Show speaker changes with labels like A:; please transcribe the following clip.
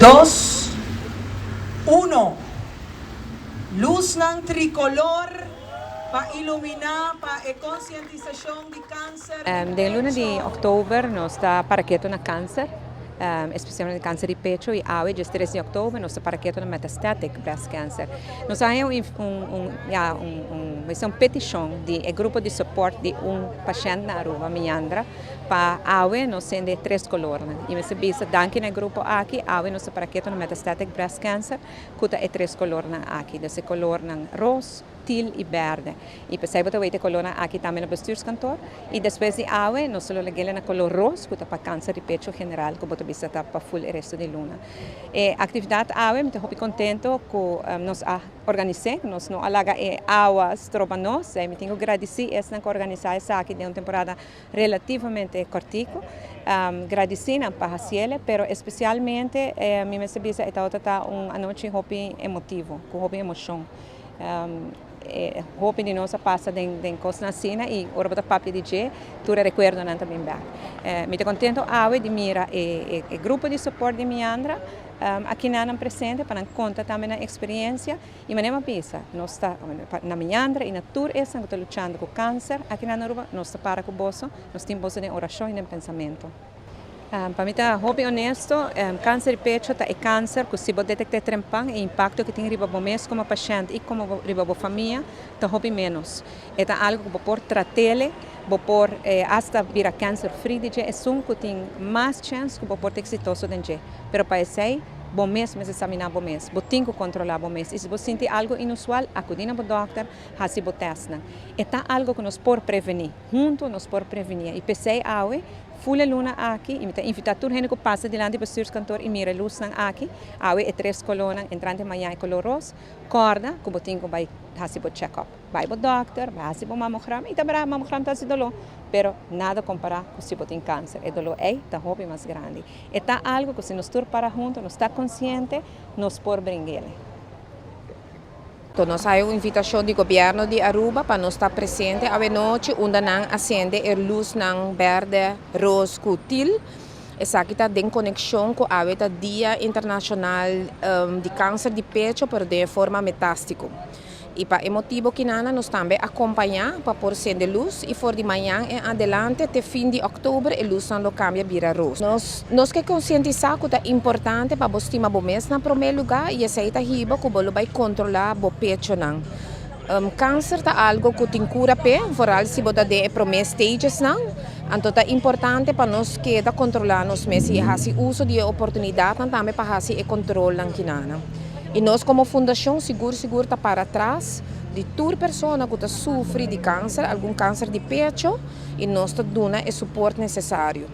A: 2, 1. Luz ng tricolor pa-ilumina, pa-conscientización de cáncer.
B: De luna de oktober nos está paraqueto na câncer, especialmente câncer de pecho e awe, dia 13 de outubro, nos está paraqueto na metastatic breast cancer. Nós temos uma petição de grupo de suporte de paciente na Aruba, Miandra, para awe, nós temos 3 colores. E nós bisa danke na grupo aqui, awe, nos está paraqueto na metastatic breast cancer, kuta 3 colores na aqui, desse color na rose, teal e verde. E percebe que o color aqui também no bestuurskantoor. E depois de awe, nós só legamos na color rose, que para câncer de pecho general, que botou bisa para full o resto de luna. E atividade awe, me estou contento que nós organizamos, nós não alaga awas tropa nós, me tenho agradecer essa que organizar essa aqui de uma temporada relativamente cortico. Agradecer na parciela, pero especialmente me bisa está uma noite hopi emotivo, com hopi emoção. Hope di nossa passa den costa na cena e ora bota papi di je tu recuerdo nan também back. Me te contento awe di mira e grupo de suporte de Miandra aqui na presente para conta também na experiência e manema pisa nós está na Miandra e na tour essa que está lutando com câncer aqui na Aruba nós está para com bosso nós temos de oração e de pensamento. Para mim, hobby honesto, câncer de pecho é câncer que se pode detectar trempang e impacto que tem riba bo mês como paciente e como riba bo família, tá hobby menos. É algo que pode tratar, pode hasta virar câncer free de é um que tem mais chance que pode exitoso de je. Pero para esse bom mês, mas examinar bom mês, tem que controlar bom mês. E se você sentir algo inusual, acudir ao doutor, fazer o teste. É algo que nós podemos prevenir, junto nós podemos prevenir. E pensei awe Fule luna aqui, e me invita todo mundo que passa diante do bestuurskantoor e mira luz nang aqui, awe e 3 colonas, entrante manhã e color rosa, corda, que botinho que vai fazer o check-up. Vai ao doctor, vai fazer o mammogram, e também o mammogram está dolor, pero nada comparar com se botinho câncer, o dolor é hobby mais grande. É algo que se nós todos para juntos, nós está consciente, nós podemos brincar.
C: Nós temos uma invitação do governo de Aruba para nós estar presente a noite onde nós acende a luz verde, rosa e teal. Essa aqui está em conexão com o Dia Internacional de Câncer de Pecho por de forma metástico. E para o motivo que nós também acompanhar para por acender luz e for de manhã em adelante até fim de outubro a luz não cambia vira rosa. Nós que conscientizar que é importante para você estimar o mês na primeiro lugar e essa é a riba que você vai controlar o pecho não. Câncer é algo que tem cura pé, foral se você der primeiros stages não. Então é importante para nós que controlar nos meses e fazer uso de oportunidade também para fazer o controle aqui na. E nós, como fundação, seguro está para trás de toda pessoa que sofre de câncer, algum câncer de pecho, e nós damos o suporte necessário.